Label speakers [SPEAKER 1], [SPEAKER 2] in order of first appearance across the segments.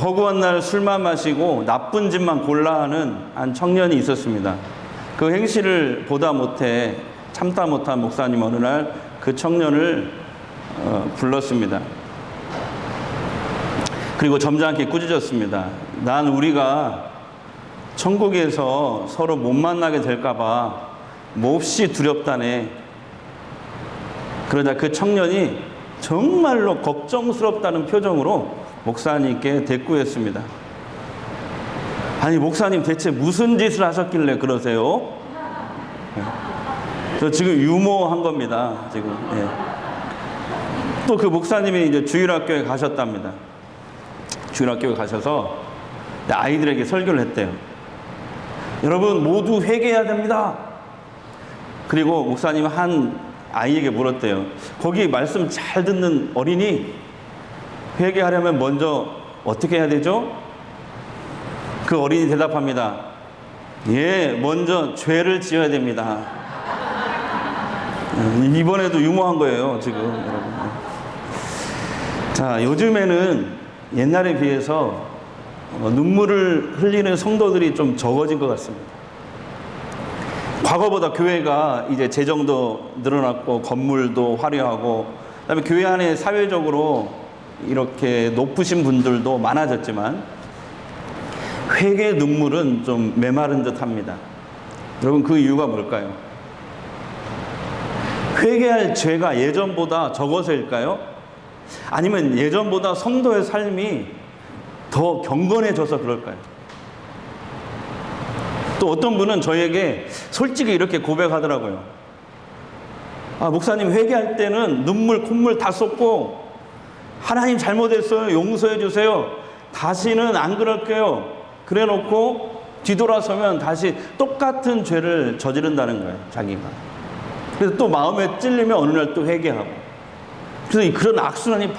[SPEAKER 1] 허구한 날 술만 마시고 나쁜 짓만 골라 하는 한 청년이 있었습니다. 그 행실을 보다 못해 참다 못한 목사님 어느 날 그 청년을 불렀습니다. 그리고 점잖게 꾸짖었습니다. 난 우리가 천국에서 서로 못 만나게 될까봐 몹시 두렵다네. 그러자 그 청년이 정말로 걱정스럽다는 표정으로 목사님께 대꾸했습니다. 아니 목사님 대체 무슨 짓을 하셨길래 그러세요? 저 지금 유머한 겁니다. 지금. 또 그 목사님이 이제 주일학교에 가셨답니다. 주일학교에 가셔서 아이들에게 설교를 했대요. 여러분 모두 회개해야 됩니다. 그리고 목사님 한 아이에게 물었대요. 거기 말씀 잘 듣는 어린이 회개하려면 먼저 어떻게 해야 되죠? 그 어린이 대답합니다. 예, 먼저 죄를 지어야 됩니다. 이번에도 유머한 거예요, 지금 여러분. 자, 요즘에는 옛날에 비해서 눈물을 흘리는 성도들이 좀 적어진 것 같습니다. 과거보다 교회가 이제 재정도 늘어났고 건물도 화려하고 그다음에 교회 안에 사회적으로 이렇게 높으신 분들도 많아졌지만 회개의 눈물은 좀 메마른 듯 합니다. 여러분 그 이유가 뭘까요? 회개할 죄가 예전보다 적어서일까요? 아니면 예전보다 성도의 삶이 더 경건해져서 그럴까요? 또 어떤 분은 저에게 솔직히 이렇게 고백하더라고요. 아, 목사님 회개할 때는 눈물 콧물 다 쏟고 하나님 잘못했어요. 용서해 주세요. 다시는 안 그럴게요. 그래 놓고 뒤돌아서면 다시 똑같은 죄를 저지른다는 거예요. 자기가. 그래서 또 마음에 찔리면 어느 날 또 회개하고. 그래서 그런 악순환이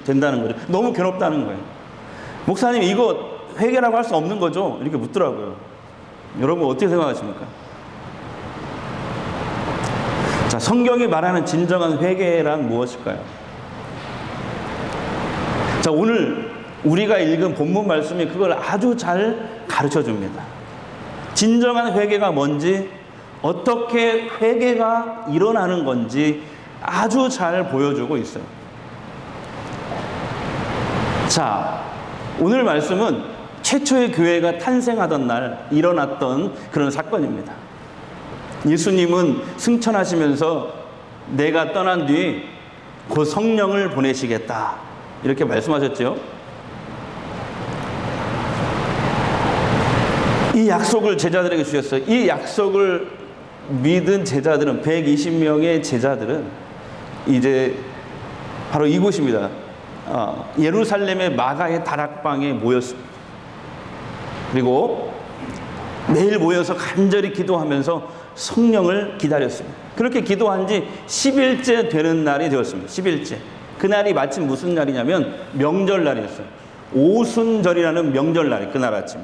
[SPEAKER 1] 된다는 거죠. 너무 괴롭다는 거예요. 목사님 이거 회개라고 할 수 없는 거죠? 이렇게 묻더라고요. 여러분 어떻게 생각하십니까? 자, 성경이 말하는 진정한 회개란 무엇일까요? 자, 오늘 우리가 읽은 본문 말씀이 그걸 아주 잘 가르쳐 줍니다. 진정한 회개가 뭔지, 어떻게 회개가 일어나는 건지 아주 잘 보여주고 있어요. 자, 오늘 말씀은 최초의 교회가 탄생하던 날 일어났던 그런 사건입니다. 예수님은 승천하시면서 내가 떠난 뒤 곧 성령을 보내시겠다 이렇게 말씀하셨죠. 이 약속을 제자들에게 주셨어요. 이 약속을 믿은 제자들은 120명의 제자들은 이제 바로 이곳입니다. 예루살렘의 마가의 다락방에 모였습니다. 그리고 매일 모여서 간절히 기도하면서 성령을 기다렸습니다. 그렇게 기도한 지 10일째 되는 날이 되었습니다. 10일째. 그날이 마침 무슨 날이냐면 명절날이었어요. 오순절이라는 명절날이 그날 아침.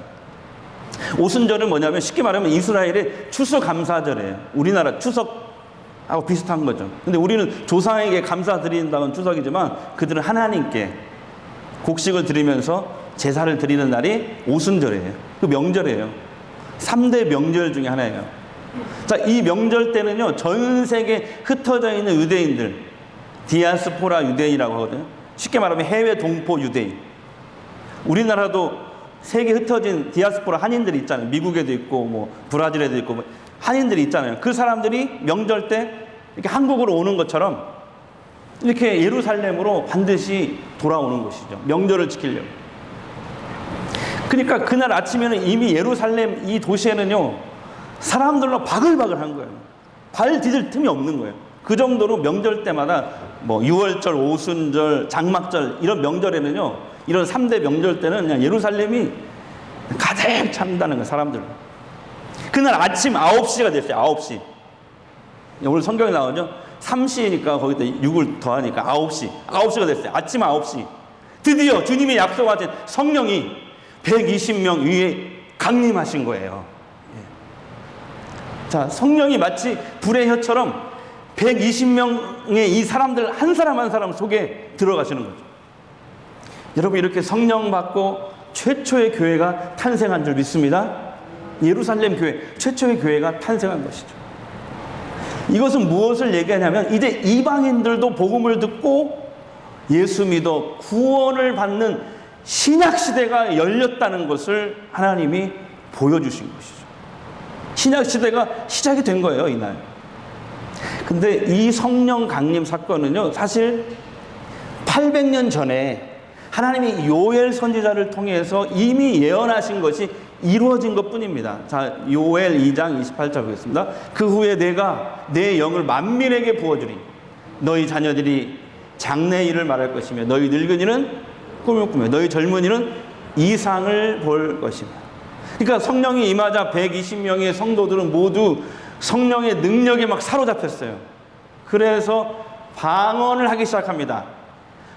[SPEAKER 1] 오순절은 뭐냐면 쉽게 말하면 이스라엘의 추수감사절이에요. 우리나라 추석하고 비슷한 거죠. 근데 우리는 조상에게 감사드린다는 추석이지만 그들은 하나님께 곡식을 드리면서 제사를 드리는 날이 오순절이에요. 그 명절이에요. 3대 명절 중에 하나예요. 자, 이 명절 때는요, 전 세계에 흩어져 있는 유대인들, 디아스포라 유대인이라고 하거든요. 쉽게 말하면 해외 동포 유대인. 우리나라도 세계 흩어진 디아스포라 한인들이 있잖아요. 미국에도 있고, 뭐, 브라질에도 있고, 뭐, 한인들이 있잖아요. 그 사람들이 명절 때 이렇게 한국으로 오는 것처럼 이렇게 예루살렘으로 반드시 돌아오는 것이죠. 명절을 지키려고. 그러니까 그날 아침에는 이미 예루살렘 이 도시에는요, 사람들로 바글바글 한 거예요. 발 디딜 틈이 없는 거예요. 그 정도로 명절 때마다 뭐 유월절, 오순절, 장막절 이런 명절에는요, 이런 3대 명절 때는 그냥 예루살렘이 가득 찬다는 거예요, 사람들로. 그날 아침 9시가 됐어요, 9시. 오늘 성경에 나오죠? 3시니까 거기다 6을 더하니까 9시. 9시가 됐어요. 아침 9시. 드디어 주님이 약속하신 성령이 120명 위에 강림하신 거예요. 예. 자, 성령이 마치 불의 혀처럼 120명의 이 사람들 한 사람 한 사람 속에 들어가시는 거죠. 여러분, 이렇게 성령 받고 최초의 교회가 탄생한 줄 믿습니다. 예루살렘 교회, 최초의 교회가 탄생한 것이죠. 이것은 무엇을 얘기하냐면 이제 이방인들도 복음을 듣고 예수 믿어 구원을 받는 신약 시대가 열렸다는 것을 하나님이 보여주신 것이죠. 신약 시대가 시작이 된 거예요, 이날. 근데 이 성령 강림 사건은요, 사실 800년 전에 하나님이 요엘 선지자를 통해서 이미 예언하신 것이 이루어진 것 뿐입니다. 자, 요엘 2장 28절 보겠습니다. 그 후에 내가 내 영을 만민에게 부어주리. 너희 자녀들이 장래 일을 말할 것이며 너희 늙은이는 꿈을 꾸며 너희 젊은이는 이상을 볼 것이다. 그러니까 성령이 임하자 120명의 성도들은 모두 성령의 능력에 막 사로잡혔어요. 그래서 방언을 하기 시작합니다.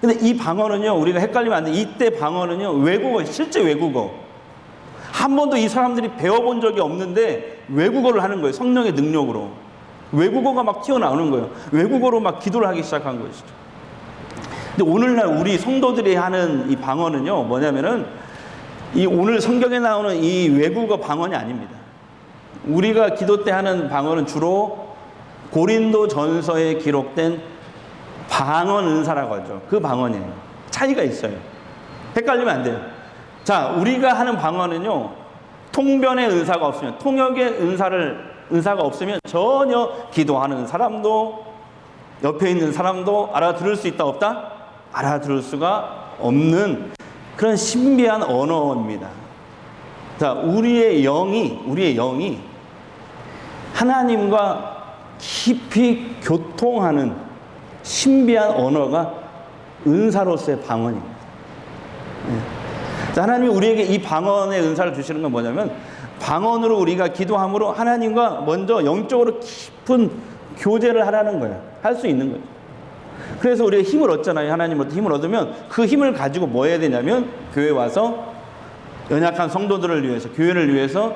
[SPEAKER 1] 근데 이 방언은요, 우리가 헷갈리면 안 돼. 이때 방언은요, 외국어, 실제 외국어. 한 번도 이 사람들이 배워본 적이 없는데 외국어를 하는 거예요. 성령의 능력으로. 외국어가 막 튀어나오는 거예요. 외국어로 막 기도를 하기 시작한 것이죠. 근데 오늘날 우리 성도들이 하는 이 방언은요, 뭐냐면은 이 오늘 성경에 나오는 이 외국어 방언이 아닙니다. 우리가 기도 때 하는 방언은 주로 고린도 전서에 기록된 방언 은사라고 하죠. 그 방언이에요. 차이가 있어요. 헷갈리면 안 돼요. 자, 우리가 하는 방언은요, 통변의 은사가 없으면, 통역의 은사가 없으면 전혀 기도하는 사람도, 옆에 있는 사람도 알아들을 수 있다, 없다? 알아들을 수가 없는 그런 신비한 언어입니다. 자, 우리의 영이 하나님과 깊이 교통하는 신비한 언어가 은사로서의 방언입니다. 자, 하나님이 우리에게 이 방언의 은사를 주시는 건 뭐냐면, 방언으로 우리가 기도함으로 하나님과 먼저 영적으로 깊은 교제를 하라는 거예요. 할 수 있는 거예요. 그래서 우리가 힘을 얻잖아요. 하나님으로부터 힘을 얻으면 그 힘을 가지고 뭐 해야 되냐면, 교회 와서 연약한 성도들을 위해서, 교회를 위해서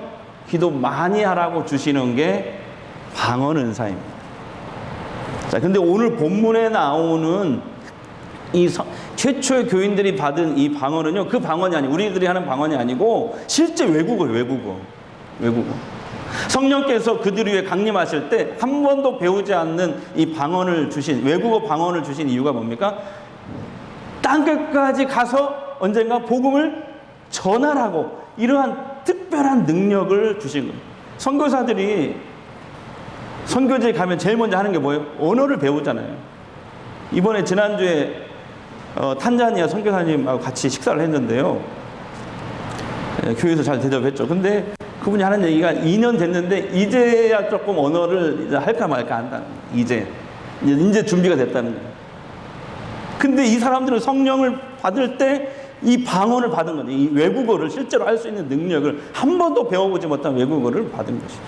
[SPEAKER 1] 기도 많이 하라고 주시는 게 방언 은사입니다. 자, 근데 오늘 본문에 나오는 이 최초의 교인들이 받은 이 방언은요, 그 방언이 아니고, 우리들이 하는 방언이 아니고 실제 외국어예요. 외국어. 성령께서 그들 위해 강림하실 때 한 번도 배우지 않는 이 방언을 주신, 외국어 방언을 주신 이유가 뭡니까? 땅끝까지 가서 언젠가 복음을 전하라고, 이러한 특별한 능력을 주신 거예요. 선교사들이 선교지에 가면 제일 먼저 하는 게 뭐예요? 언어를 배우잖아요. 이번에 지난주에 탄자니아 선교사님하고 같이 식사를 했는데요. 교회에서 잘 대접했죠. 근데 그분이 하는 얘기가 2년 됐는데 이제야 조금 언어를 이제 할까 말까 한다는 거예요. 이제 준비가 됐다는 거예요. 근데 이 사람들은 성령을 받을 때 이 방언을 받은 거죠. 이 외국어를 실제로 할 수 있는 능력을, 한 번도 배워보지 못한 외국어를 받은 것이죠.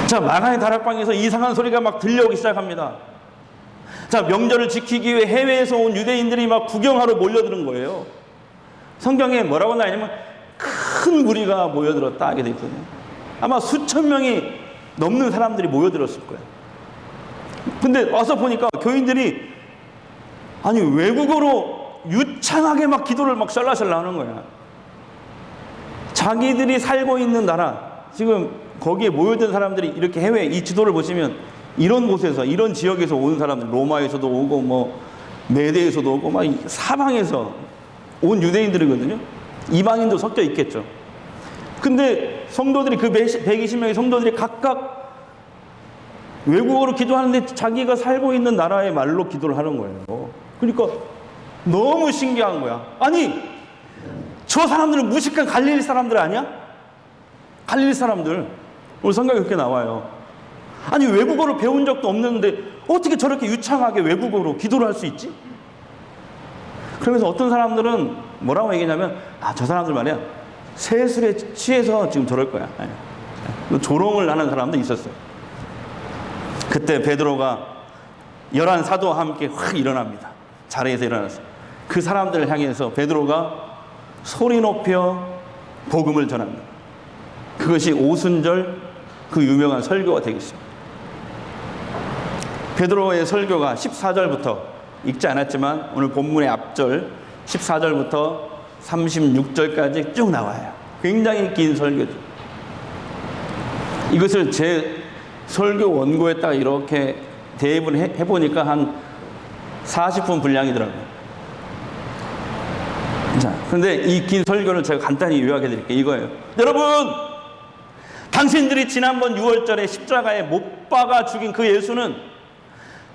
[SPEAKER 1] 자, 마가의 다락방에서 이상한 소리가 막 들려오기 시작합니다. 자, 명절을 지키기 위해 해외에서 온 유대인들이 막 구경하러 몰려드는 거예요. 성경에 뭐라고 나냐면 큰 무리가 모여들었다 하게 돼 있거든요. 아마 수천 명이 넘는 사람들이 모여들었을 거예요. 근데 와서 보니까 교인들이 아니 외국어로 유창하게 막 기도를 막 샬라샬라 하는 거야. 자기들이 살고 있는 나라, 지금 거기에 모여든 사람들이 이렇게 해외, 이 지도를 보시면 이런 곳에서, 이런 지역에서 온 사람들, 로마에서도 오고 뭐 메대에서도 오고 막 사방에서 온 유대인들이거든요. 이방인도 섞여 있겠죠. 근데 성도들이, 그 120명의 성도들이 각각 외국어로 기도하는데 자기가 살고 있는 나라의 말로 기도를 하는 거예요. 그러니까 너무 신기한 거야. 아니, 저 사람들은 무식한 갈릴리 사람들 아니야? 갈릴리 사람들. 오늘 성경에 그렇게 나와요. 아니, 외국어를 배운 적도 없는데 어떻게 저렇게 유창하게 외국어로 기도를 할 수 있지? 그러면서 어떤 사람들은 뭐라고 얘기냐면, 저 사람들 말이야, 세술에 취해서 지금 저럴 거야. 조롱을 하는 사람도 있었어요. 그때 베드로가 11 사도와 함께 확 일어납니다. 자리에서 일어났어요. 그 사람들을 향해서 베드로가 소리 높여 복음을 전합니다. 그것이 오순절 그 유명한 설교가 되겠습니다. 베드로의 설교가 14절부터 읽지 않았지만 오늘 본문의 앞절 14절부터 36절까지 쭉 나와요. 굉장히 긴 설교죠. 이것을 제 설교 원고에다가 이렇게 대입을 해보니까 한 40분 분량이더라고요. 자, 그런데 이 긴 설교를 제가 간단히 요약해 드릴게요. 이거예요. 여러분, 당신들이 지난번 6월절에 십자가에 못 박아 죽인 그 예수는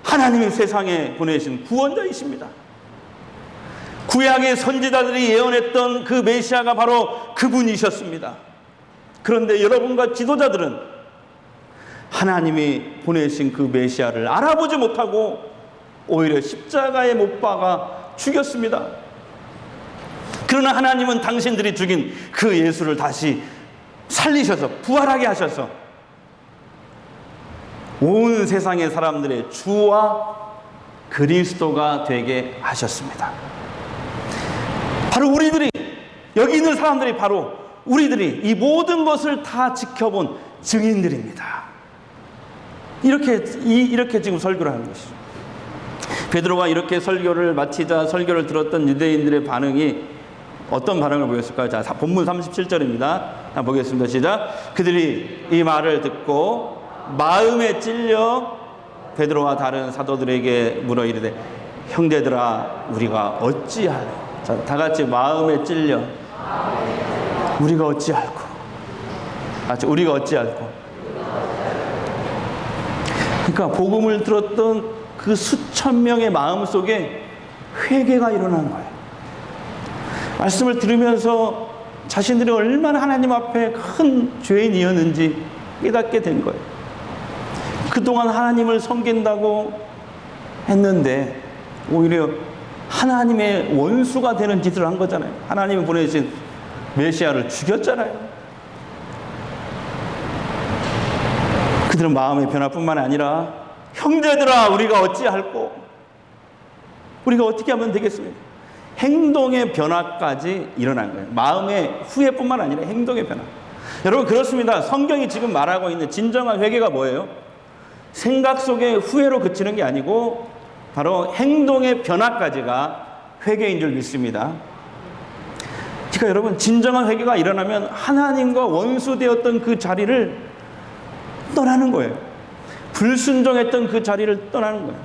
[SPEAKER 1] 하나님이 세상에 보내신 구원자이십니다. 구약의 선지자들이 예언했던 그 메시아가 바로 그분이셨습니다. 그런데 여러분과 지도자들은 하나님이 보내신 그 메시아를 알아보지 못하고 오히려 십자가에 못 박아 죽였습니다. 그러나 하나님은 당신들이 죽인 그 예수를 다시 살리셔서 부활하게 하셔서 온 세상의 사람들의 주와 그리스도가 되게 하셨습니다. 바로 우리들이, 여기 있는 사람들이 바로 우리들이 이 모든 것을 다 지켜본 증인들입니다. 이렇게 지금 설교를 하는 것이죠. 베드로가 이렇게 설교를 마치자 설교를 들었던 유대인들의 반응이 어떤 반응을 보였을까요? 자, 본문 37절입니다. 한번 보겠습니다. 시작. 그들이 이 말을 듣고 마음에 찔려 베드로와 다른 사도들에게 물어 이르되 형제들아 우리가 어찌할꼬. 자, 다 같이 마음에 찔려 우리가 어찌할꼬. 우리가 어찌할꼬. 그러니까 복음을 들었던 그 수천 명의 마음 속에 회개가 일어난 거예요. 말씀을 들으면서 자신들이 얼마나 하나님 앞에 큰 죄인이었는지 깨닫게 된 거예요. 그동안 하나님을 섬긴다고 했는데 오히려 하나님의 원수가 되는 짓을 한 거잖아요. 하나님이 보내신 메시아를 죽였잖아요. 그들은 마음의 변화뿐만 아니라 형제들아 우리가 어찌할꼬. 우리가 어떻게 하면 되겠습니까? 행동의 변화까지 일어난 거예요. 마음의 후회뿐만 아니라 행동의 변화. 여러분 그렇습니다. 성경이 지금 말하고 있는 진정한 회개가 뭐예요? 생각 속에 후회로 그치는 게 아니고 바로 행동의 변화까지가 회개인 줄 믿습니다. 그러니까 여러분 진정한 회개가 일어나면 하나님과 원수되었던 그 자리를 떠나는 거예요. 불순종했던 그 자리를 떠나는 거예요.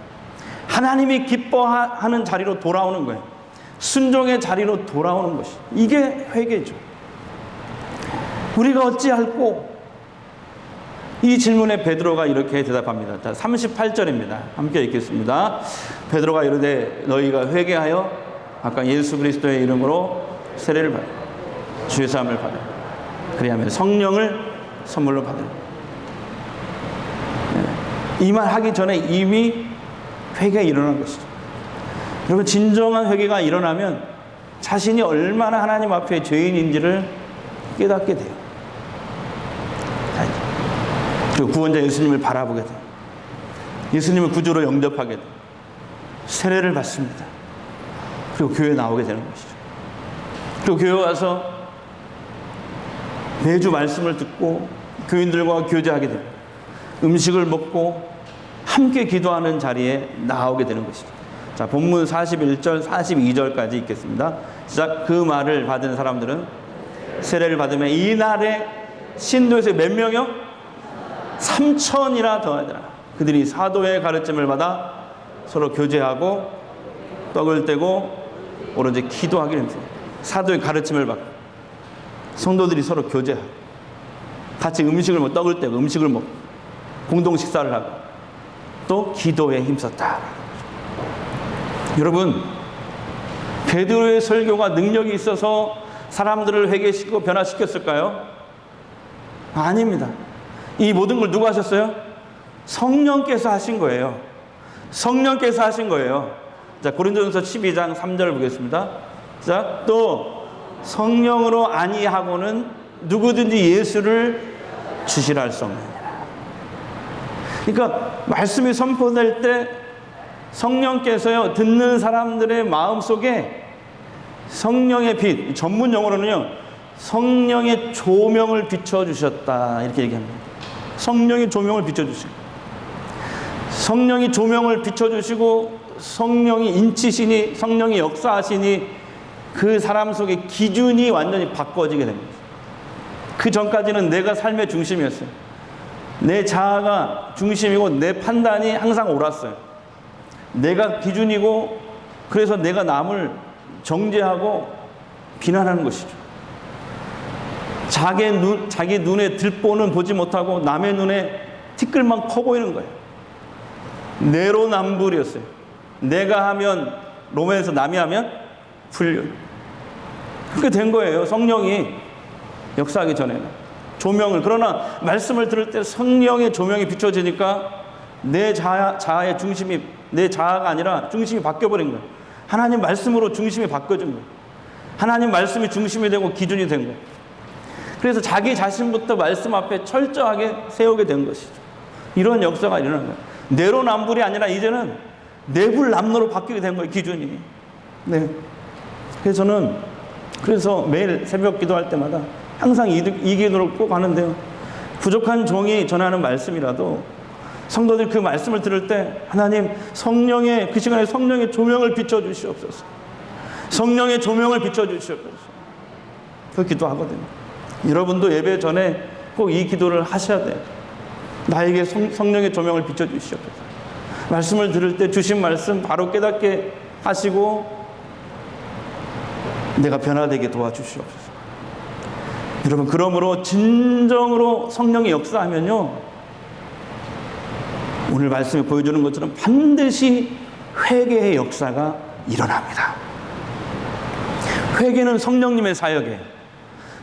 [SPEAKER 1] 하나님이 기뻐하는 자리로 돌아오는 거예요. 순종의 자리로 돌아오는 것이 이게 회개죠. 우리가 어찌할꼬? 이 질문에 베드로가 이렇게 대답합니다. 자, 38절입니다. 함께 읽겠습니다. 베드로가 이르되 너희가 회개하여 아까 예수 그리스도의 이름으로 세례를 받아 주의 사함을 받아 그리하면 성령을 선물로 받으라. 이 말 하기 전에 이미 회개가 일어난 것이죠. 여러분 진정한 회개가 일어나면 자신이 얼마나 하나님 앞에 죄인인지를 깨닫게 돼요. 그리고 구원자 예수님을 바라보게 돼요. 예수님을 구주로 영접하게 돼요. 세례를 받습니다. 그리고 교회에 나오게 되는 것이죠. 그리고 교회 와서 매주 말씀을 듣고 교인들과 교제하게 됩니다. 음식을 먹고 함께 기도하는 자리에 나오게 되는 것이죠. 자, 본문 41절, 42절까지 읽겠습니다. 시작. 그 말을 받은 사람들은 세례를 받으면 이날에 신도에서 몇 명이요? 3,000이나 더하더라. 그들이 사도의 가르침을 받아 서로 교제하고 떡을 떼고 오로지 기도하기를 힘씁니다. 사도의 가르침을 받고 성도들이 서로 교제하고 같이 음식을 먹고 떡을 떼고 음식을 먹고 공동 식사를 하고 또 기도에 힘썼다. 여러분 베드로의 설교가 능력이 있어서 사람들을 회개시키고 변화시켰을까요? 아닙니다. 이 모든 걸 누가 하셨어요? 성령께서 하신 거예요. 성령께서 하신 거예요. 자, 고린도전서 12장 3절 보겠습니다. 자, 또 성령으로 아니하고는 누구든지 예수를 주시라 할 수 없느니라. 그러니까 말씀이 선포될 때 성령께서요 듣는 사람들의 마음 속에 성령의 빛, 전문 용어로는요 성령의 조명을 비춰주셨다. 이렇게 얘기합니다. 성령의 조명을 비춰주시고, 성령이 조명을 비춰주시고, 성령이 인치시니, 성령이 역사하시니 그 사람 속의 기준이 완전히 바꿔지게 됩니다. 그 전까지는 내가 삶의 중심이었어요. 내 자아가 중심이고 내 판단이 항상 옳았어요. 내가 기준이고, 그래서 내가 남을 정죄하고 비난하는 것이죠. 자기 눈에 들보는 보지 못하고 남의 눈에 티끌만 커 보이는 거예요. 내로남불이었어요. 내가 하면 로맨에서 남이 하면 불륜. 그렇게 된 거예요. 성령이 역사하기 전에는 조명을. 그러나 말씀을 들을 때 성령의 조명이 비춰지니까 내 자아의 중심이, 내 자아가 아니라 중심이 바뀌어버린 거예요. 하나님 말씀으로 중심이 바뀌어진 거예요. 하나님 말씀이 중심이 되고 기준이 된 거예요. 그래서 자기 자신부터 말씀 앞에 철저하게 세우게 된 것이죠. 이런 역사가 일어난 거예요. 내로남불이 아니라 이제는 내불남노로 바뀌게 된 거예요, 기준이. 네. 그래서 저는 매일 새벽 기도할 때마다 항상 이 기도를 꼭 하는데요. 부족한 종이 전하는 말씀이라도 성도들이 그 말씀을 들을 때 하나님 성령의, 그 시간에 성령의 조명을 비춰주시옵소서. 성령의 조명을 비춰주시옵소서. 그 기도하거든요. 여러분도 예배 전에 꼭 이 기도를 하셔야 돼요. 나에게 성령의 조명을 비춰주시옵소서. 말씀을 들을 때 주신 말씀 바로 깨닫게 하시고 내가 변화되게 도와주시옵소서. 여러분, 그러므로 진정으로 성령이 역사하면요, 오늘 말씀이 보여주는 것처럼 반드시 회개의 역사가 일어납니다. 회개는 성령님의 사역이에요.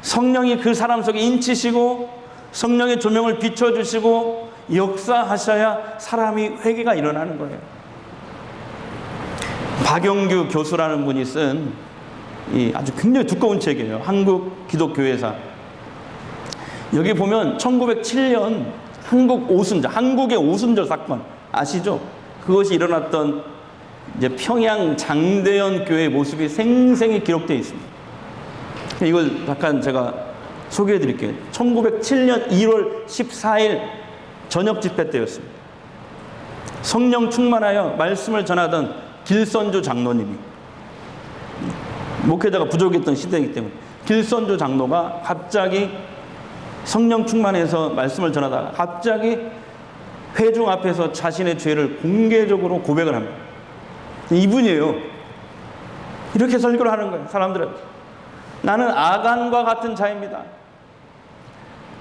[SPEAKER 1] 성령이 그 사람 속에 인치시고 성령의 조명을 비춰주시고 역사하셔야 사람이 회개가 일어나는 거예요. 박영규 교수라는 분이 쓴 이 아주 굉장히 두꺼운 책이에요. 한국 기독교회사. 여기 보면 1907년 한국의 오순절 사건 아시죠? 그것이 일어났던 이제 평양 장대현 교회 모습이 생생히 기록되어 있습니다. 이걸 잠깐 제가 소개해 드릴게요. 1907년 1월 14일 저녁 집회 때였습니다. 성령 충만하여 말씀을 전하던 길선주 장로님이, 목회자가 부족했던 시대이기 때문에 길선주 장로가 갑자기 성령 충만해서 말씀을 전하다가 갑자기 회중 앞에서 자신의 죄를 공개적으로 고백을 합니다. 이분이에요. 이렇게 설교를 하는 거예요. 사람들은 나는 아간과 같은 자입니다.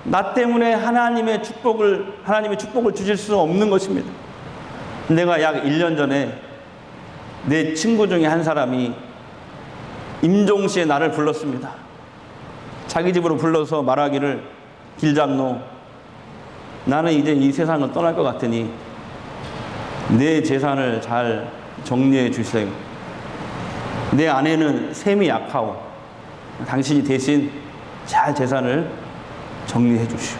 [SPEAKER 1] 나 때문에 하나님의 축복을 주실 수 없는 것입니다. 내가 약 1년 전에 내 친구 중에 한 사람이 임종시에 나를 불렀습니다. 자기 집으로 불러서 말하기를, 길장로, 나는 이제 이 세상을 떠날 것 같으니 내 재산을 잘 정리해 주세요. 내 아내는 셈이 약하오. 당신이 대신 잘 재산을 정리해 주시오.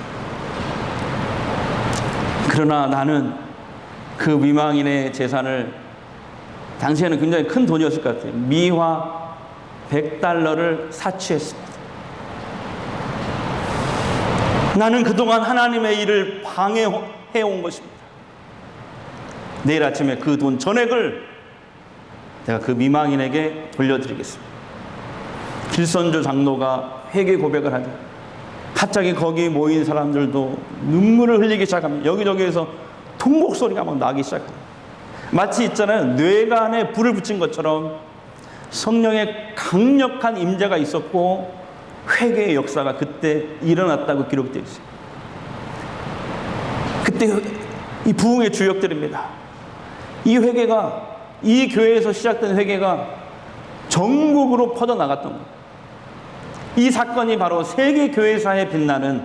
[SPEAKER 1] 그러나 나는 그 미망인의 재산을, 당시에는 굉장히 큰 돈이었을 것 같아요. 미화 $100를 사취했습니다. 나는 그동안 하나님의 일을 방해해온 것입니다. 내일 아침에 그 돈 전액을 내가 그 미망인에게 돌려드리겠습니다. 길선주 장로가 회개 고백을 하죠. 갑자기 거기 모인 사람들도 눈물을 흘리기 시작합니다. 여기저기에서 통곡 소리가 막 나기 시작합니다. 마치 있잖아요, 뇌관에 불을 붙인 것처럼 성령의 강력한 임재가 있었고 회개의 역사가 그때 일어났다고 기록되어 있어요. 그때 이 부흥의 주역들입니다. 이 회개가, 이 교회에서 시작된 회개가 전국으로 퍼져나갔던 거예요. 이 사건이 바로 세계 교회사에 빛나는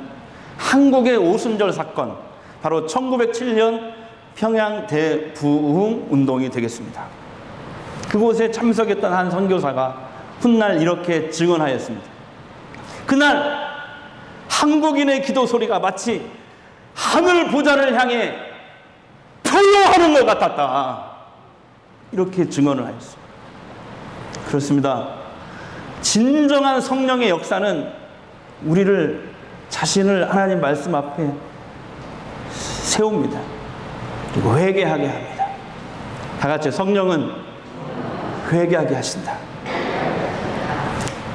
[SPEAKER 1] 한국의 오순절 사건, 바로 1907년 평양 대부흥 운동이 되겠습니다. 그곳에 참석했던 한 선교사가 훗날 이렇게 증언하였습니다. 그날 한국인의 기도 소리가 마치 하늘 보좌를 향해 표효하는 것 같았다. 이렇게 증언을 하였습니다. 그렇습니다. 진정한 성령의 역사는 우리를 자신을 하나님 말씀 앞에 세웁니다. 그리고 회개하게 합니다. 다 같이 성령은 회개하게 하신다.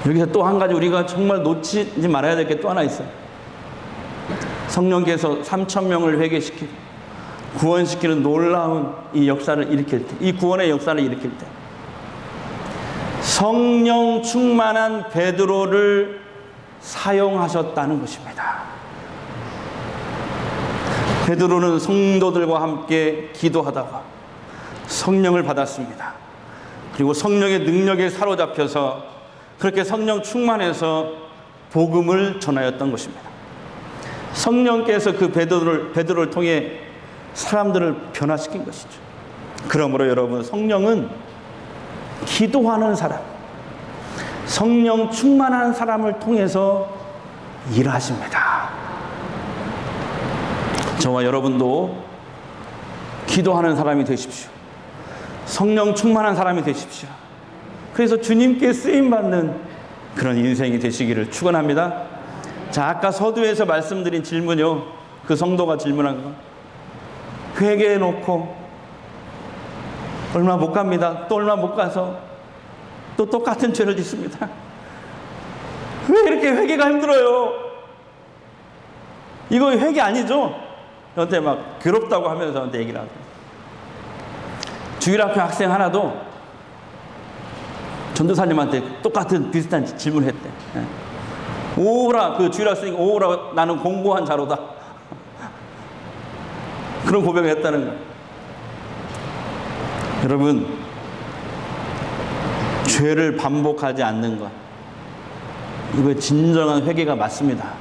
[SPEAKER 1] 여기서 또 한 가지 우리가 정말 놓치지 말아야 될 게 또 하나 있어요. 성령께서 3,000명을 회개시키고 구원시키는 놀라운 이 역사를 일으킬 때, 이 구원의 역사를 일으킬 때 성령 충만한 베드로를 사용하셨다는 것입니다. 베드로는 성도들과 함께 기도하다가 성령을 받았습니다. 그리고 성령의 능력에 사로잡혀서 그렇게 성령 충만해서 복음을 전하였던 것입니다. 성령께서 그 베드로를 통해 사람들을 변화시킨 것이죠. 그러므로 여러분, 성령은 기도하는 사람, 성령 충만한 사람을 통해서 일하십니다. 저와 여러분도 기도하는 사람이 되십시오. 성령 충만한 사람이 되십시오. 그래서 주님께 쓰임받는 그런 인생이 되시기를 축원합니다. 자, 아까 서두에서 말씀드린 질문요, 그 성도가 질문한 거, 회개해 놓고 얼마 못 갑니다. 또 얼마 못 가서 또 똑같은 죄를 짓습니다. 왜 이렇게 회개가 힘들어요? 이거 회개 아니죠? 저한테 막 괴롭다고 하면서 저한테 얘기를 하고, 주일학교 학생 하나도 전도사님한테 똑같은 비슷한 질문을 했대. 오라, 그 주일학생이 오라, 나는 공부한 자로다. 그런 고백을 했다는 거예요. 여러분, 죄를 반복하지 않는 것, 이거 진정한 회개가 맞습니다.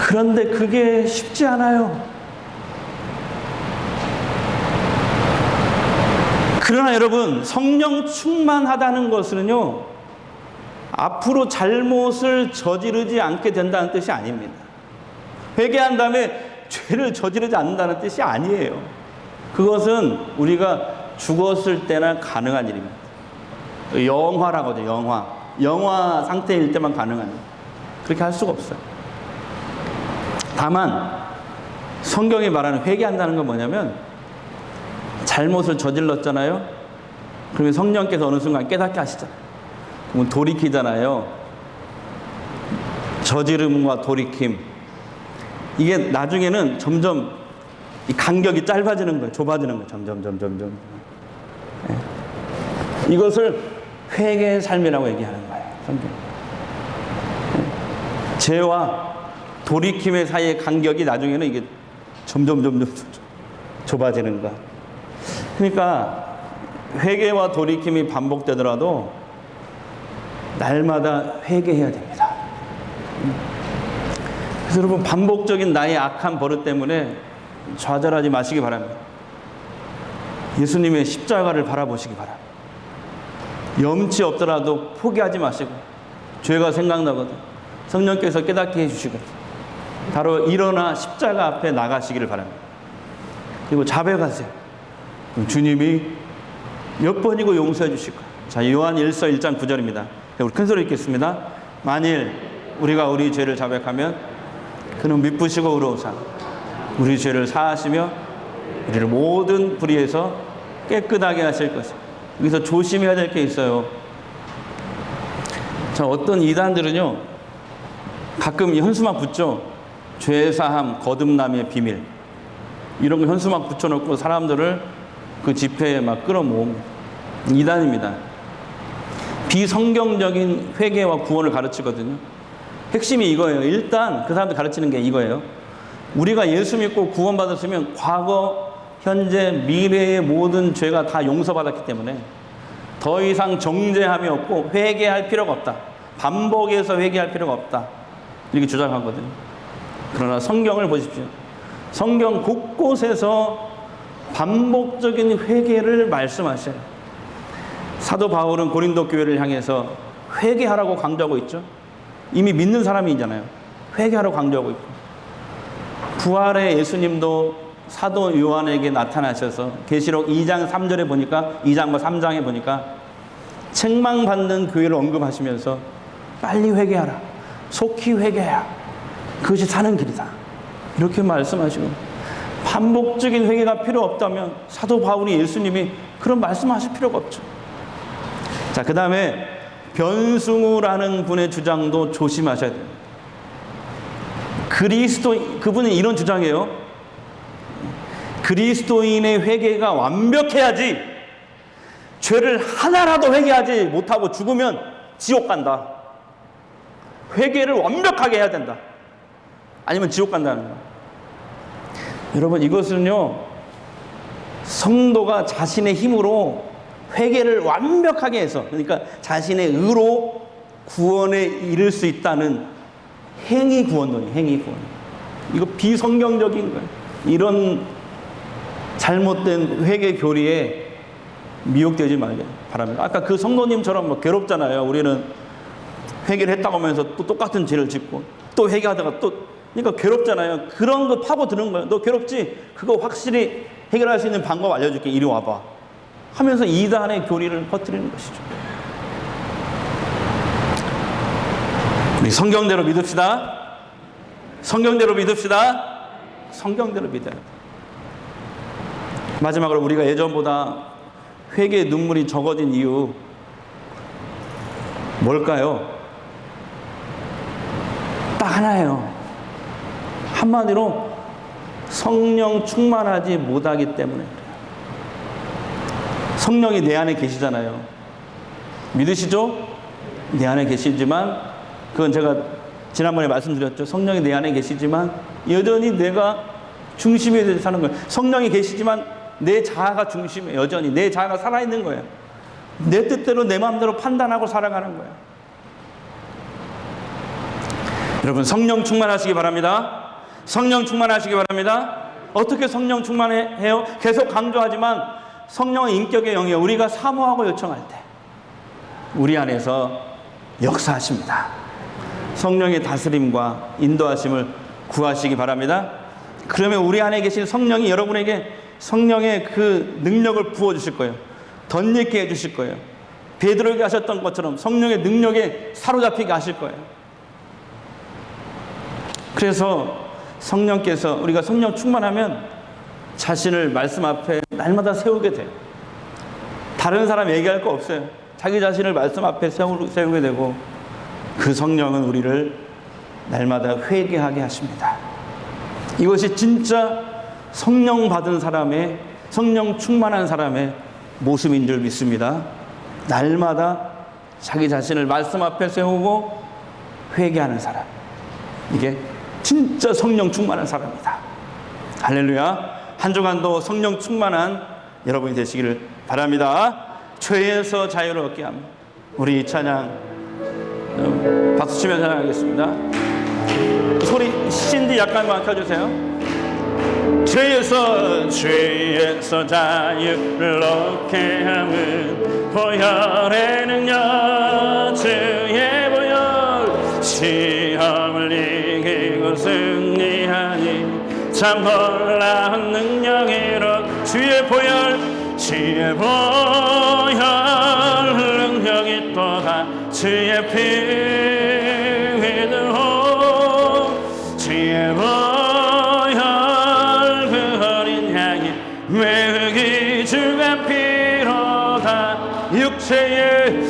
[SPEAKER 1] 그런데 그게 쉽지 않아요. 그러나 여러분, 성령 충만하다는 것은요, 앞으로 잘못을 저지르지 않게 된다는 뜻이 아닙니다. 회개한 다음에 죄를 저지르지 않는다는 뜻이 아니에요. 그것은 우리가 죽었을 때나 가능한 일입니다. 영화라고 하죠. 영화 상태일 때만 가능한 일. 그렇게 할 수가 없어요. 다만 성경이 말하는 회개한다는 건 뭐냐면, 잘못을 저질렀잖아요. 그러면 성령께서 어느 순간 깨닫게 하시잖아요. 그러면 돌이키잖아요. 저지름과 돌이킴, 이게 나중에는 점점 이 간격이 짧아지는 거예요. 좁아지는 거예요. 점점. 네. 이것을 회개의 삶이라고 얘기하는 거예요. 성경. 네. 죄와 돌이킴의 사이의 간격이 나중에는 이게 점점 좁아지는 거야. 그러니까 회개와 돌이킴이 반복되더라도 날마다 회개해야 됩니다. 그래서 여러분, 반복적인 나의 악한 버릇 때문에 좌절하지 마시기 바랍니다. 예수님의 십자가를 바라보시기 바랍니다. 염치 없더라도 포기하지 마시고, 죄가 생각나거든 성령께서 깨닫게 해주시거든 바로 일어나 십자가 앞에 나가시기를 바랍니다. 그리고 자백하세요. 주님이 몇 번이고 용서해 주실 거예요. 자, 요한 1서 1장 9절입니다. 우리 큰 소리 읽겠습니다. 만일 우리가 우리 죄를 자백하면 그는 미쁘시고 의로우사 우리 죄를 사하시며 우리를 모든 불의에서 깨끗하게 하실 것이다. 여기서 조심해야 될 게 있어요. 자, 어떤 이단들은요, 가끔 이 현수막 붙죠. 죄사함, 거듭남의 비밀, 이런 거 현수막 붙여놓고 사람들을 그 집회에 막 끌어모읍니다. 이단입니다. 비성경적인 회개와 구원을 가르치거든요. 핵심이 이거예요. 일단 그 사람들 가르치는 게 이거예요. 우리가 예수 믿고 구원받았으면 과거, 현재, 미래의 모든 죄가 다 용서받았기 때문에 더 이상 정죄함이 없고 회개할 필요가 없다. 반복해서 회개할 필요가 없다. 이렇게 주장하거든요. 그러나 성경을 보십시오. 성경 곳곳에서 반복적인 회개를 말씀하셔요. 사도 바울은 고린도 교회를 향해서 회개하라고 강조하고 있죠. 이미 믿는 사람이잖아요. 회개하라고 강조하고 있고, 부활의 예수님도 사도 요한에게 나타나셔서 계시록 2장 3절에 보니까, 2장과 3장에 보니까 책망받는 교회를 언급하시면서 빨리 회개하라. 속히 회개해야 그것이 사는 길이다. 이렇게 말씀하시고, 반복적인 회개가 필요 없다면 사도 바울이 예수님이 그런 말씀하실 필요가 없죠. 자, 그 다음에 변승우라는 분의 주장도 조심하셔야 됩니다. 그분은 이런 주장이에요. 그리스도인의 회개가 완벽해야지, 죄를 하나라도 회개하지 못하고 죽으면 지옥 간다. 회개를 완벽하게 해야 된다. 아니면 지옥 간다는 거예요. 여러분, 이것은요, 성도가 자신의 힘으로 회개를 완벽하게 해서, 그러니까 자신의 의로 구원에 이를 수 있다는 행위 구원론이에요. 행위 구원. 이거 비성경적인 거예요. 이런 잘못된 회개 교리에 미혹되지 말게 바랍니다. 아까 그 성도님처럼 뭐 괴롭잖아요. 우리는 회개를 했다고 하면서 또 똑같은 죄를 짓고 또 회개하다가 또, 그러니까 괴롭잖아요. 그런 거 파고드는 거예요. 너 괴롭지? 그거 확실히 해결할 수 있는 방법 알려줄게. 이리 와봐. 하면서 이단의 교리를 퍼뜨리는 것이죠. 우리 성경대로 믿읍시다. 성경대로 믿읍시다. 성경대로 믿어야 돼. 마지막으로 우리가 예전보다 회개의 눈물이 적어진 이유 뭘까요? 딱 하나예요. 한마디로 성령 충만하지 못하기 때문에 그래요. 성령이 내 안에 계시잖아요. 믿으시죠? 내 안에 계시지만, 그건 제가 지난번에 말씀드렸죠. 성령이 내 안에 계시지만 여전히 내가 중심에 대해서 사는 거예요. 성령이 계시지만 내 자아가 중심에, 여전히 내 자아가 살아있는 거예요. 내 뜻대로 내 마음대로 판단하고 살아가는 거예요. 여러분, 성령 충만하시기 바랍니다. 성령 충만하시기 바랍니다. 어떻게 성령 충만해요? 계속 강조하지만 성령은 인격의 영이에요. 우리가 사모하고 요청할 때 우리 안에서 역사하십니다. 성령의 다스림과 인도하심을 구하시기 바랍니다. 그러면 우리 안에 계신 성령이 여러분에게 성령의 그 능력을 부어주실 거예요. 덧입게 해주실 거예요. 베드로에게 하셨던 것처럼 성령의 능력에 사로잡히게 하실 거예요. 그래서 성령께서, 우리가 성령 충만하면 자신을 말씀 앞에 날마다 세우게 돼요. 다른 사람 얘기할 거 없어요. 자기 자신을 말씀 앞에 세우게 되고, 그 성령은 우리를 날마다 회개하게 하십니다. 이것이 진짜 성령 받은 사람의, 성령 충만한 사람의 모습인 줄 믿습니다. 날마다 자기 자신을 말씀 앞에 세우고 회개하는 사람, 이게 진짜 성령 충만한 사람이다. 할렐루야. 한 주간도 성령 충만한 여러분이 되시기를 바랍니다. 죄에서 자유를 얻게 합니다. 우리 찬양 박수 치며 찬양하겠습니다. 소리 신디 약간만 켜주세요. 죄에서 자유를 얻게 함은 보혈의 능력, 주의 보혈, 시험을 이기고 승리하니 참 놀라운 능력이로, 주의 보혈 능력이 또다 주의 피 위로, 주의 보혈 그 어린 양이 매기 주가 피로다. 육체의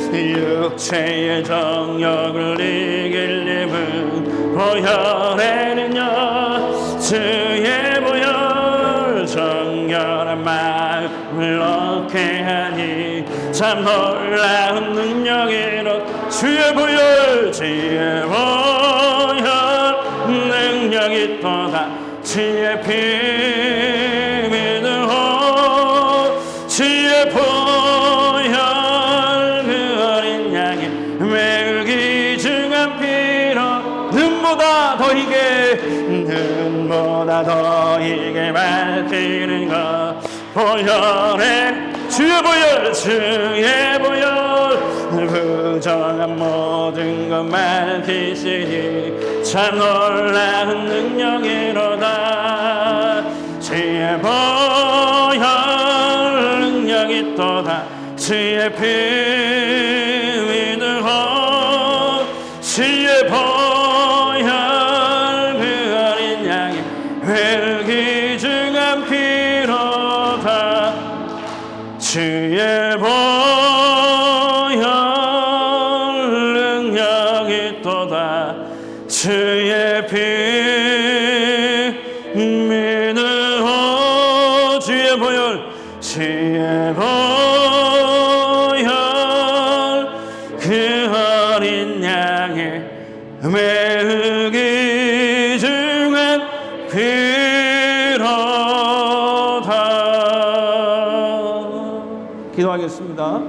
[SPEAKER 1] 정욕을 이길 힘은 보혈의 능력, 주의 보혈 정결한 마음을 얻게 하니 참 놀라운 능력이로, 주의 보혈 능력이 또다 주의 피 믿으오, 주의 보혈 그 어린 양의 매우 귀중한 피로 눈보다 더 이게 밝히는 것, 보혈의 주의 보혈 부정한 모든 것 밝히시니 참 놀라운 능력이로다. 주의 보혈 능력이 또다 주의 피 위로, 보혈 능력이 있도다. 주의 피 믿으오. 주의 보혈 그 어린 양의 매우 귀중한 피로다. 기도하겠습니다.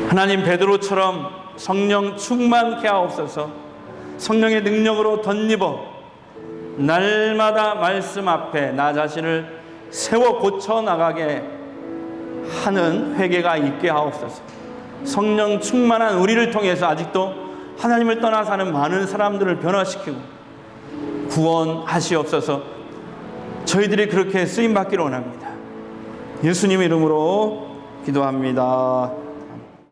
[SPEAKER 1] 하나님, 베드로처럼 성령 충만케 하옵소서. 성령의 능력으로 덧입어 날마다 말씀 앞에 나 자신을 세워 고쳐 나가게 하는 회개가 있게 하옵소서. 성령 충만한 우리를 통해서 아직도 하나님을 떠나 사는 많은 사람들을 변화시키고 구원하시옵소서. 저희들이 그렇게 쓰임받기를 원합니다. 예수님 이름으로 기도합니다.